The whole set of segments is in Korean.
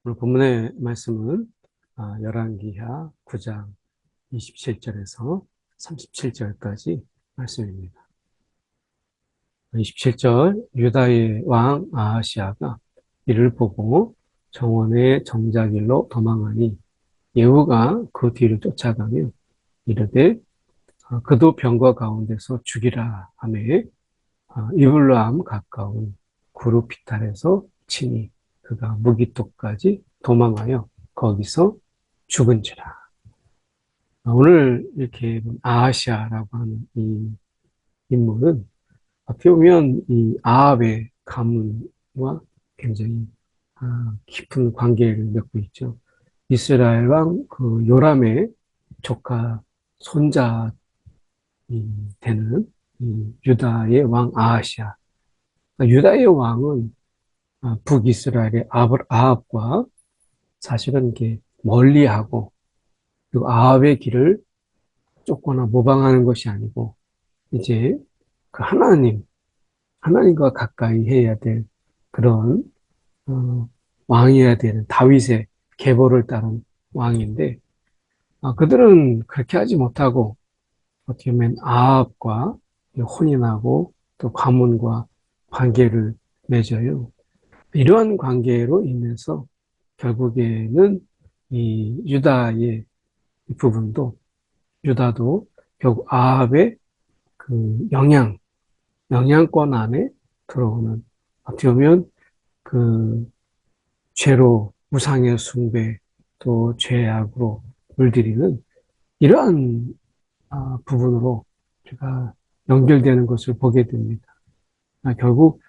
오늘 본문의 말씀은 열왕기하 9장 27절에서 37절까지 말씀입니다. 27절 유다의 왕 아하시아가 이를 보고 정원의 정자길로 도망하니 예후가 그 뒤를 쫓아가며 이르되 그도 병거 가운데서 죽이라 하매 이블라함 가까운 구르피탈에서 치니 그가 무기토까지 도망하여 거기서 죽은지라. 오늘 이렇게 아하시아라고 하는 이 인물은 어떻게 보면 이 아합의 가문과 굉장히 깊은 관계를 맺고 있죠. 이스라엘 왕 그 요람의 조카 손자 되는 이 유다의 왕 아하시아. 유다의 왕은 북이스라엘의 아합과 사실은 이게 멀리하고 그리고 아합의 길을 쫓거나 모방하는 것이 아니고 이제 그 하나님과 가까이 해야 될 그런 왕이어야 되는 다윗의 계보를 따른 왕인데 그들은 그렇게 하지 못하고 어떻게 보면 아합과 혼인하고 또 가문과 관계를 맺어요. 이러한 관계로 인해서 결국에는 이 유다의 이 부분도 유다도 결국 아합의 그 영향권 안에 들어오는 어떻게 보면 그 죄로 우상의 숭배 또 죄악으로 물들이는 이러한 부분으로 제가 연결되는 것을 보게 됩니다. 결국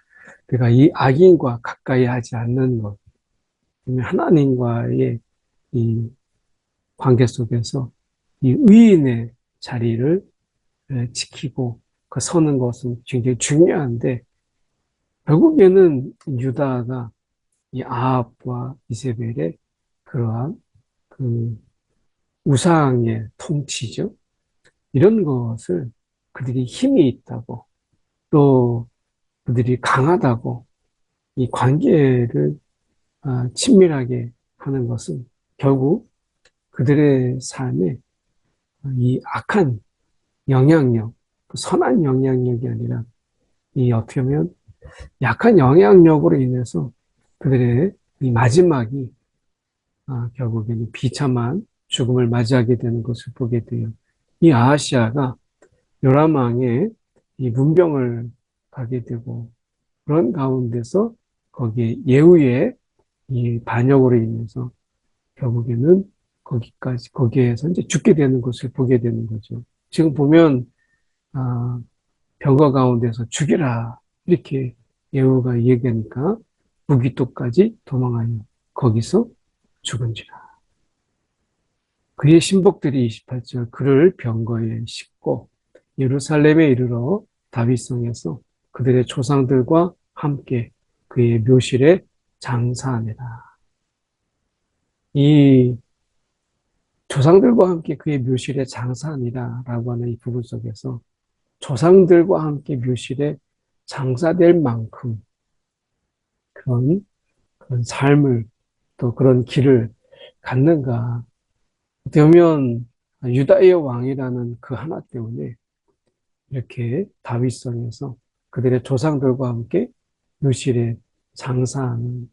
내가 이 악인과 가까이 하지 않는 것, 하나님과의 이 관계 속에서 이 의인의 자리를 지키고 그 서는 것은 굉장히 중요한데 결국에는 유다가 이 아합과 이세벨의 그러한 그 우상의 통치죠. 이런 것을 그들이 힘이 있다고 또 그들이 강하다고 이 관계를 친밀하게 하는 것은 결국 그들의 삶에 이 악한 영향력, 선한 영향력이 아니라 이 어떻게 보면 약한 영향력으로 인해서 그들의 이 마지막이 결국에는 비참한 죽음을 맞이하게 되는 것을 보게 돼요. 이 아하시아가 요람 왕의 이 문병을 가게 되고 그런 가운데서 거기에 예후의 이 반역으로 인해서 결국에는 거기에서 이제 죽게 되는 것을 보게 되는 거죠. 지금 보면 병거 가운데서 죽이라 이렇게 예후가 얘기하니까 무기토까지 도망하여 거기서 죽은지라. 그의 신복들이 28절 그를 병거에 싣고 예루살렘에 이르러 다윗성에서 그들의 조상들과 함께 그의 묘실에 장사하니라. 이 조상들과 함께 그의 묘실에 장사하니라 라고 하는 이 부분 속에서 조상들과 함께 묘실에 장사될 만큼 그런 삶을 또 그런 길을 갖는가. 어떻게 보면 유다의 왕이라는 그 하나 때문에 이렇게 다윗성에서 그들의 조상들과 함께 묘실에 장사하는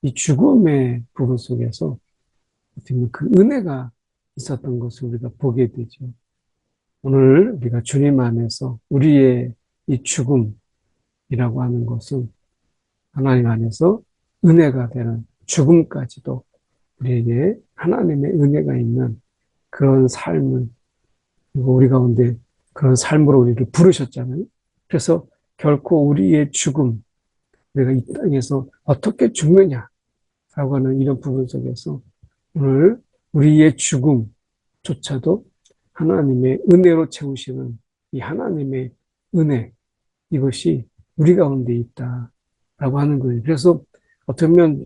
이 죽음의 부분 속에서 어떻게 보면 그 은혜가 있었던 것을 우리가 보게 되죠. 오늘 우리가 주님 안에서 우리의 이 죽음이라고 하는 것은 하나님 안에서 은혜가 되는 죽음까지도 우리에게 하나님의 은혜가 있는 그런 삶을 그리고 우리 가운데 그런 삶으로 우리를 부르셨잖아요. 그래서 결코 우리의 죽음, 우리가 이 땅에서 어떻게 죽느냐라고 하는 이런 부분 속에서 오늘 우리의 죽음조차도 하나님의 은혜로 채우시는 이 하나님의 은혜, 이것이 우리 가운데 있다라고 하는 거예요. 그래서 어떻게 보면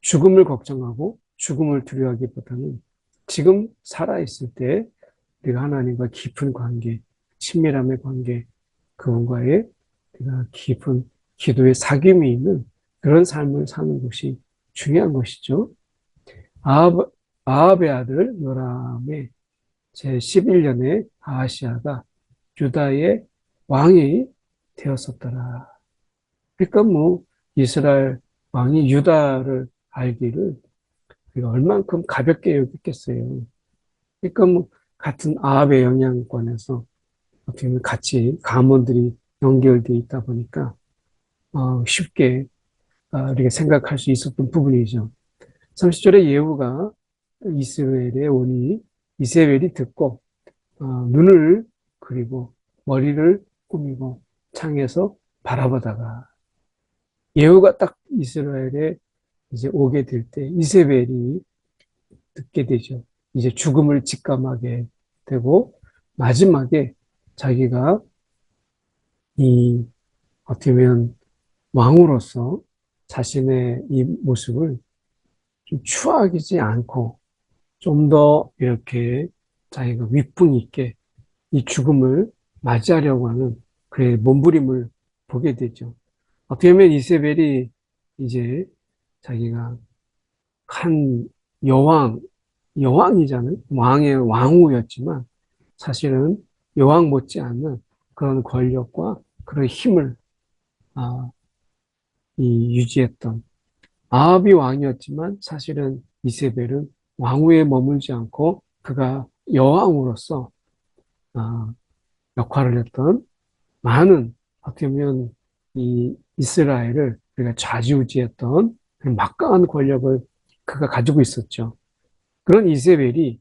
죽음을 걱정하고 죽음을 두려워하기보다는 지금 살아있을 때 우리가 하나님과 깊은 관계, 친밀함의 관계, 그분과의 우리가 깊은 기도의 사귐이 있는 그런 삶을 사는 것이 중요한 것이죠. 아합, 아합의 아들 요람의 제11년에 아하시아가 유다의 왕이 되었었더라. 그러니까 뭐 이스라엘 왕이 유다를 알기를 우리가 얼만큼 가볍게 여겼겠어요. 그러니까 뭐 같은 아합의 영향권에서 어떻게 보면 같이 가문들이 연결되어 있다 보니까 쉽게 우리가 생각할 수 있었던 부분이죠. 30절에 예후가 이스라엘에 오니 이세벨이 듣고 눈을 그리고 머리를 꾸미고 창에서 바라보다가 예후가 딱 이스라엘에 이제 오게 될 때 이세벨이 듣게 되죠. 이제 죽음을 직감하게 되고 마지막에 자기가 이 어떻게 보면 왕으로서 자신의 이 모습을 좀 추하지 않고 좀 더 이렇게 자기가 위풍 있게 이 죽음을 맞이하려고 하는 그의 몸부림을 보게 되죠. 어떻게 보면 이세벨이 이제 자기가 한 여왕, 여왕이잖아요. 왕의 왕후였지만 사실은 여왕 못지않은 그런 권력과 그런 힘을 아, 유지했던 아합이 왕이었지만 사실은 이세벨은 왕후에 머물지 않고 그가 여왕으로서 아, 역할을 했던 많은 어떻게 보면 이 이스라엘을 우리가 좌지우지했던 그런 막강한 권력을 그가 가지고 있었죠. 그런 이세벨이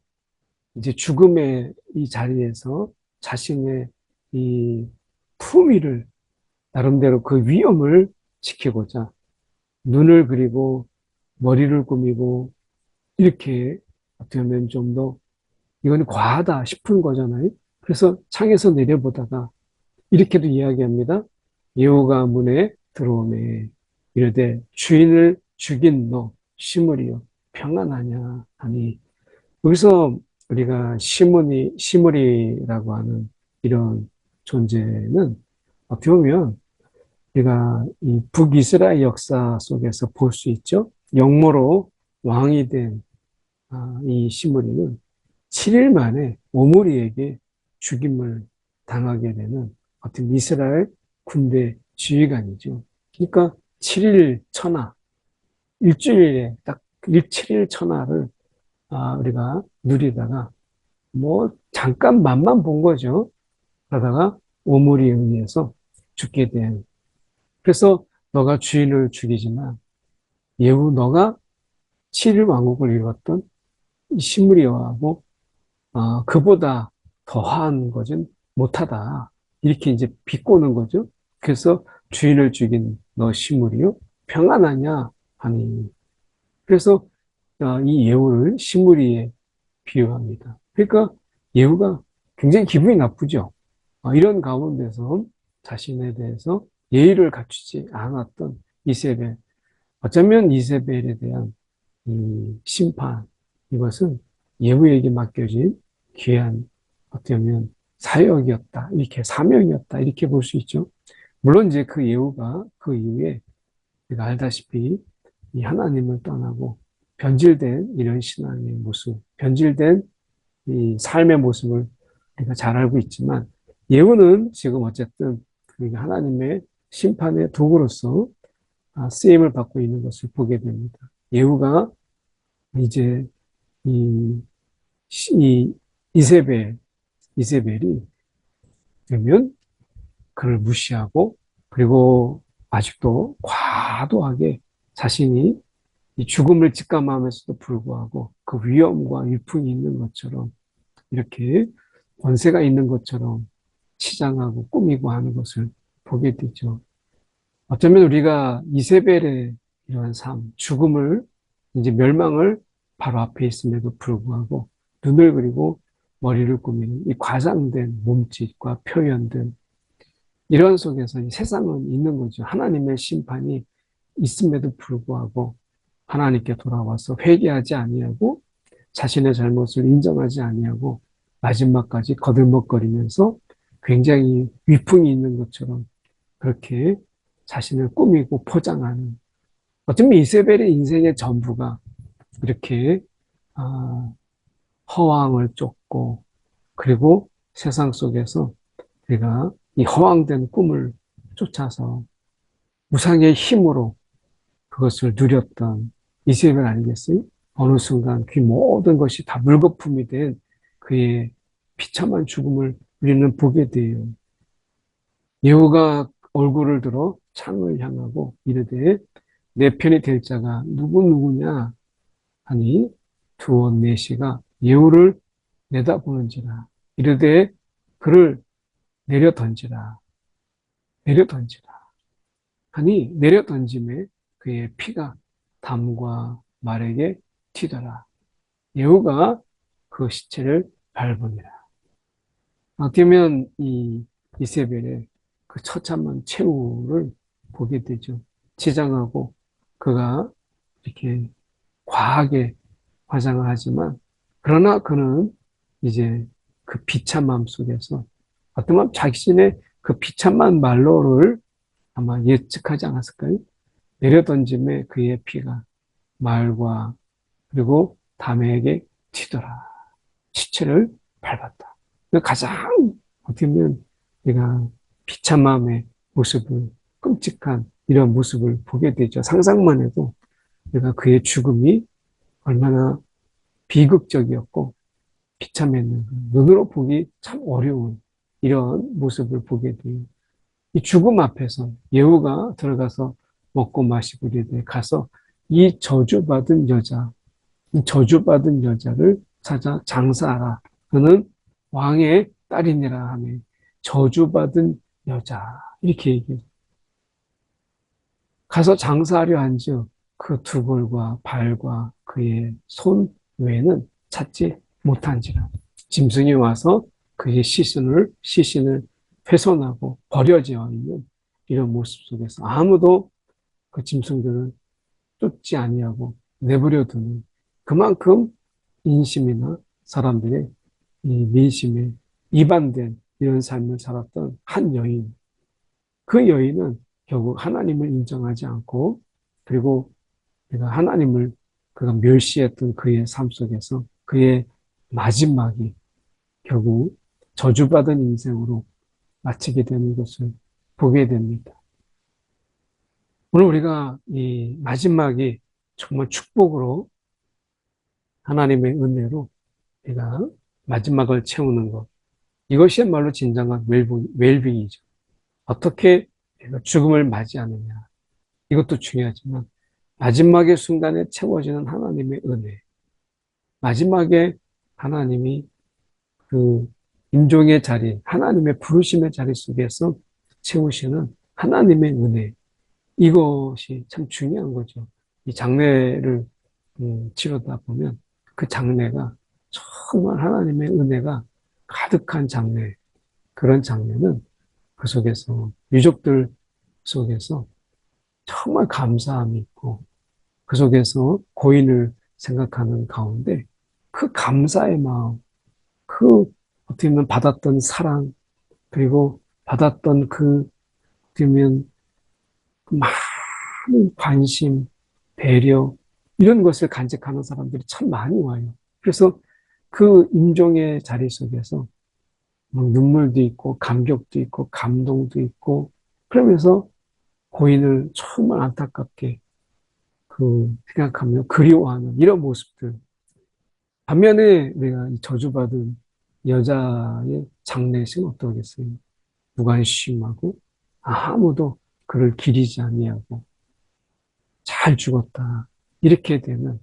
이제 죽음의 이 자리에서 자신의 이 품위를 나름대로 그 위엄을 지키고자 눈을 그리고 머리를 꾸미고 이렇게 어떻게 보면 좀 더 이건 과하다 싶은 거잖아요. 그래서 창에서 내려보다가 이렇게도 이야기합니다. 예후가 문에 들어오매 이르되 주인을 죽인 너 시므리여 평안하냐 하니 여기서 우리가 시므리라고 하는 이런 존재는 어떻게 보면 우리가 이 북이스라엘 역사 속에서 볼 수 있죠. 영모로 왕이 된 이 시므리는 7일 만에 오므리에게 죽임을 당하게 되는 어떤 이스라엘 군대 지휘관이죠. 그러니까 7일 천하, 일주일에 딱 7일 천하를 우리가 누리다가 뭐 잠깐 맛만 본 거죠. 그러다가 오므리에 의해서 죽게 된. 그래서 너가 주인을 죽이지만 예후 너가 7일 왕국을 이뤘던 이 시므리하고 그보다 더한 것은 못하다. 이렇게 이제 비꼬는 거죠. 그래서 주인을 죽인 너 시므리요? 평안하냐? 하니. 그래서 이 예후를 시므리에 비유합니다. 그러니까 예후가 굉장히 기분이 나쁘죠. 이런 가운데서 자신에 대해서 예의를 갖추지 않았던 이세벨. 어쩌면 이세벨에 대한 이 심판, 이것은 예후에게 맡겨진 귀한 어떻게 보면 사역이었다. 이렇게 사명이었다. 이렇게 볼 수 있죠. 물론 이제 그 예후가 그 이후에 우리가 알다시피 이 하나님을 떠나고 변질된 이런 신앙의 모습, 변질된 이 삶의 모습을 우리가 잘 알고 있지만 예후는 지금 어쨌든 하나님의 심판의 도구로서 쓰임을 받고 있는 것을 보게 됩니다. 예후가 이제 이, 이 이세벨이 되면 그를 무시하고 그리고 아직도 과도하게 자신이 이 죽음을 직감하면서도 불구하고 그 위엄과 일풍이 있는 것처럼 이렇게 권세가 있는 것처럼 치장하고 꾸미고 하는 것을 보게 되죠. 어쩌면 우리가 이세벨의 이러한 삶, 죽음을 이제 멸망을 바로 앞에 있음에도 불구하고 눈을 그리고 머리를 꾸미는 이 과장된 몸짓과 표현들 이런 속에서 이 세상은 있는 거죠. 하나님의 심판이 있음에도 불구하고 하나님께 돌아와서 회개하지 아니하고 자신의 잘못을 인정하지 아니하고 마지막까지 거들먹거리면서 굉장히 위풍이 있는 것처럼 그렇게 자신을 꾸미고 포장하는 어쩌면 이세벨의 인생의 전부가 이렇게 아, 허황을 쫓고 그리고 세상 속에서 내가 이 허황된 꿈을 쫓아서 우상의 힘으로 그것을 누렸던 이세벨 아니겠어요? 어느 순간 그 모든 것이 다 물거품이 된 그의 비참한 죽음을 우리는 보게 돼요. 예후가 얼굴을 들어 창을 향하고 이르되 내 편이 될 자가 누구냐 하니 두어 네시가 예후를 내다보는지라 이르되 그를 내려 던지라 내려 던지라 하니 내려 던짐에 그의 피가 담과 말에게 튀더라. 예후가 그 시체를 밟으니라. 어쩌면 이 이세벨의 그 처참한 최후를 보게 되죠. 치장하고 그가 이렇게 과하게 화장을 하지만 그러나 그는 이제 그 비참함 속에서 어쩌면 자신의 그 비참한 말로를 아마 예측하지 않았을까요? 내려던짐에 그의 피가 말과 그리고 담에게 튀더라. 시체를 밟았다. 가장 어떻게 보면 내가 비참함의 모습을 끔찍한 이런 모습을 보게 되죠. 상상만 해도 내가 그의 죽음이 얼마나 비극적이었고 비참했는가. 눈으로 보기 참 어려운 이런 모습을 보게 돼요. 이 죽음 앞에서 예후가 들어가서 먹고 마시고 이래 가서 이 저주받은 여자, 이 저주받은 여자를 찾아 장사하라. 그는 왕의 딸이니라 하며 저주받은 여자 이렇게 얘기해요. 가서 장사하려 한즉 그 두골과 발과 그의 손 외에는 찾지 못한지라. 짐승이 와서 그의 시신을 훼손하고 버려져 있는 이런 모습 속에서 아무도 그 짐승들을 쫓지 아니하고 내버려 두는 그만큼 인심이나 사람들의 이 민심에 이반된 이런 삶을 살았던 한 여인. 그 여인은 결국 하나님을 인정하지 않고 그리고 그가 하나님을 그가 멸시했던 그의 삶 속에서 그의 마지막이 결국 저주받은 인생으로 마치게 되는 것을 보게 됩니다. 오늘 우리가 이 마지막이 정말 축복으로 하나님의 은혜로 우리가 마지막을 채우는 것. 이것이야말로 진정한 웰빙이죠. 어떻게 죽음을 맞이하느냐. 이것도 중요하지만 마지막의 순간에 채워지는 하나님의 은혜. 마지막에 하나님이 그 임종의 자리, 하나님의 부르심의 자리 속에서 채우시는 하나님의 은혜. 이것이 참 중요한 거죠. 이 장례를 치르다 보면 그 장례가 정말 하나님의 은혜가 가득한 장례, 그런 장례는 그 속에서 유족들 속에서 정말 감사함이 있고 그 속에서 고인을 생각하는 가운데 그 감사의 마음, 그 어떻게 보면 받았던 사랑 그리고 받았던 그 어떻게 보면 많은 관심, 배려 이런 것을 간직하는 사람들이 참 많이 와요. 그래서 그 임종의 자리 속에서 눈물도 있고 감격도 있고 감동도 있고 그러면서 고인을 정말 안타깝게 생각하며 그리워하는 이런 모습들. 반면에 내가 저주받은 여자의 장례식은 어떠겠어요? 무관심하고 아무도 그를 기리지 아니하고 잘 죽었다. 이렇게 되는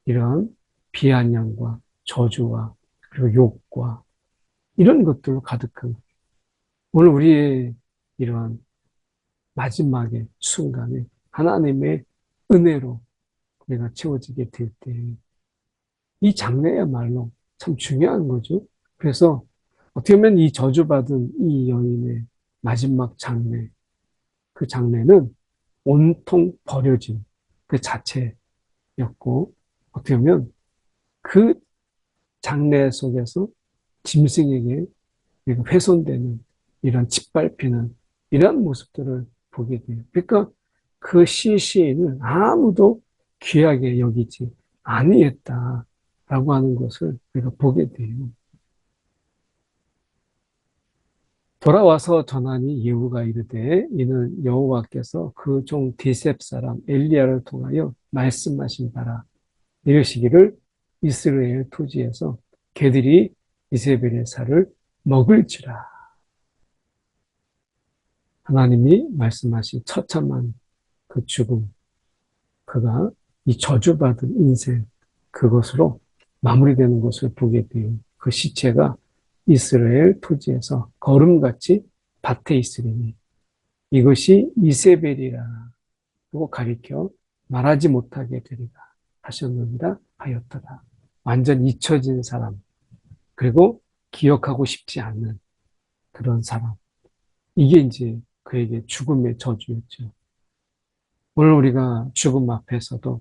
이런 비아냥과 저주와 그리고 욕과 이런 것들로 가득한 오늘 우리의 이러한 마지막의 순간에 하나님의 은혜로 내가 채워지게 될 때 이 장래야말로 참 중요한 거죠. 그래서 어떻게 보면 이 저주받은 이 여인의 마지막 장래, 그 장래는 온통 버려진 그 자체였고 어떻게 보면 그 장래 속에서 짐승에게 훼손되는 이런 짓밟히는 이런 모습들을 보게 돼요. 그러니까 그 시신을 아무도 귀하게 여기지 아니했다라고 하는 것을 우리가 보게 돼요. 돌아와서 전하니 예후가 이르되 이는 여호와께서 그 종 디셉 사람 엘리야를 통하여 말씀하신 바라. 이르시기를 이스라엘 토지에서 개들이 이세벨의 살을 먹을지라. 하나님이 말씀하신 처참한 그 죽음, 그가 이 저주받은 인생, 그것으로 마무리되는 것을 보게 돼요. 그 시체가 이스라엘 토지에서 거름같이 밭에 있으리니 이것이 이세벨이라 고 가리켜 말하지 못하게 되리라 하셨느니라 하였더라. 완전 잊혀진 사람, 그리고 기억하고 싶지 않는 그런 사람. 이게 이제 그에게 죽음의 저주였죠. 오늘 우리가 죽음 앞에서도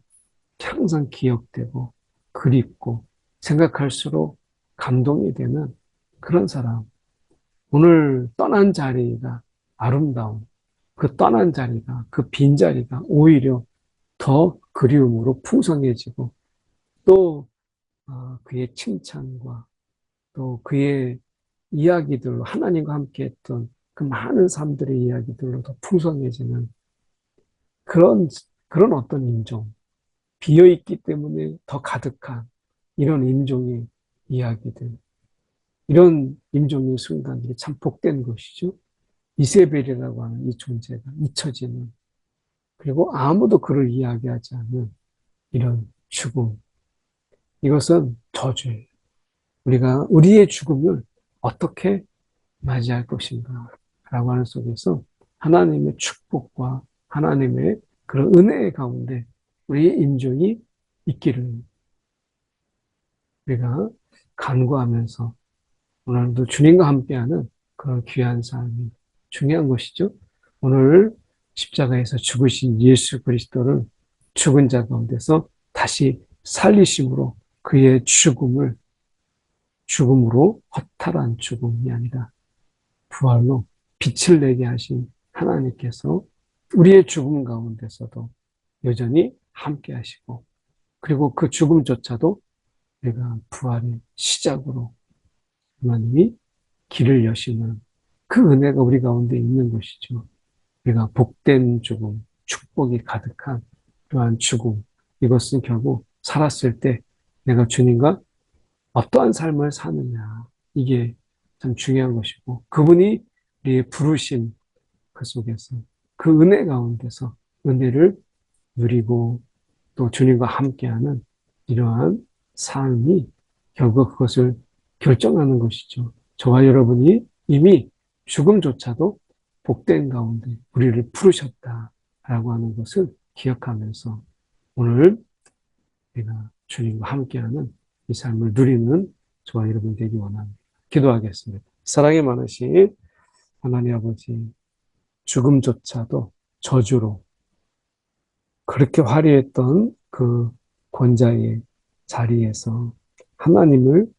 항상 기억되고 그립고 생각할수록 감동이 되는 그런 사람. 오늘 떠난 자리가 아름다운 그 떠난 자리가, 그 빈자리가 오히려 더 그리움으로 풍성해지고 또 그의 칭찬과 또 그의 이야기들로 하나님과 함께 했던 그 많은 사람들의 이야기들로 더 풍성해지는 그런, 그런 어떤 인종, 비어있기 때문에 더 가득한 이런 인종의 이야기들, 이런 인종의 순간들이 참 복된 것이죠. 이세벨이라고 하는 이 존재가 잊혀지는, 그리고 아무도 그를 이야기하지 않는 이런 죽음. 이것은 저주예요. 우리가 우리의 죽음을 어떻게 맞이할 것인가 라고 하는 속에서 하나님의 축복과 하나님의 그런 은혜의 가운데 우리의 인종이 있기를 우리가 간구하면서 오늘도 주님과 함께하는 그런 귀한 삶이 중요한 것이죠. 오늘 십자가에서 죽으신 예수 그리스도를 죽은 자 가운데서 다시 살리심으로 그의 죽음으로 허탈한 죽음이 아니라 부활로 빛을 내게 하신 하나님께서 우리의 죽음 가운데서도 여전히 함께 하시고, 그리고 그 죽음조차도 우리가 부활의 시작으로 하나님이 길을 여시는 그 은혜가 우리 가운데 있는 것이죠. 우리가 복된 죽음, 축복이 가득한 그러한 죽음, 이것은 결국 살았을 때 내가 주님과 어떠한 삶을 사느냐, 이게 참 중요한 것이고, 그분이 우리의 부르심 그 속에서 그 은혜 가운데서 은혜를 누리고 또 주님과 함께하는 이러한 삶이 결국 그것을 결정하는 것이죠. 저와 여러분이 이미 죽음조차도 복된 가운데 우리를 부르셨다라고 하는 것을 기억하면서 오늘 우리가 주님과 함께하는 이 삶을 누리는 저와 여러분 되기 원합니다. 기도하겠습니다. 사랑이 많으신 하나님 아버지, 죽음조차도 저주로 그렇게 화려했던 그 권자의 자리에서 하나님을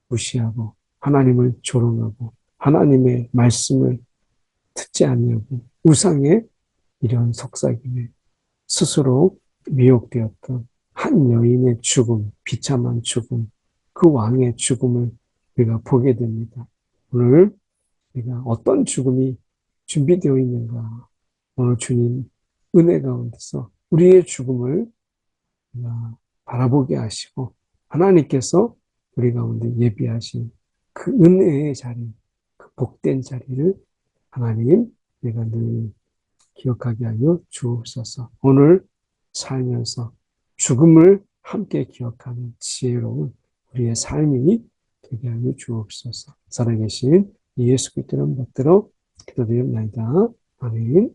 무시하고 하나님을 조롱하고 하나님의 말씀을 듣지 않냐고 우상의 이런 속삭임에 스스로 미혹되었던 한 여인의 죽음, 비참한 죽음, 그 왕의 죽음을 우리가 보게 됩니다. 오늘 우리가 어떤 죽음이 준비되어 있는가, 오늘 주님 은혜 가운데서 우리의 죽음을 바라보게 하시고 하나님께서 우리 가운데 예비하신 그 은혜의 자리, 그 복된 자리를 하나님 내가 늘 기억하게 하여 주옵소서. 오늘 살면서 죽음을 함께 기억하는 지혜로운 우리의 삶이 되게 하여 주옵소서. 살아계신 예수 그리스도를 받들어 기도드립니다. 아멘.